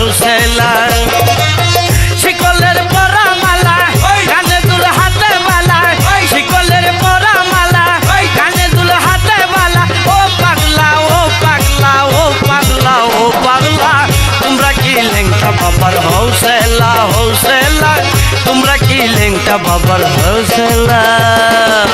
wholesaler শিকলের পরা মালা কানে দুল হাতে বালা শিকলের পরা মালা কানে দুল হাতে বালা ও পাগলা ও পাগলা ও পাগলা ও পাগলা তোমরা কি লেংটা বাবার হোলসেলার হোলসেলার তোমরা কি লেংটা বাবার হোলসেলার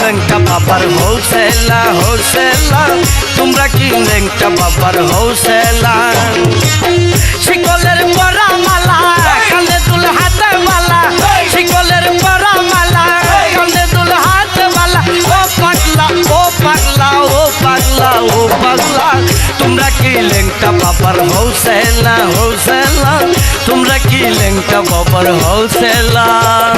লেংটা বাবার হোলসেলার হোলসেলার তোমরা কি লেংটা বাবার হোলসেলার শিকলের পরা মালা কানে দুল হাতে বালা শিকলের পরা মালা কানে দুল হাতে বালা ও পাগলা ও পাগলা ও পাগলা ও পাগলা তোমরা কি লেংটা বাবার হোলসেলার হোলসেলার তোমরা কি লেংটা বাবার হোলসেলার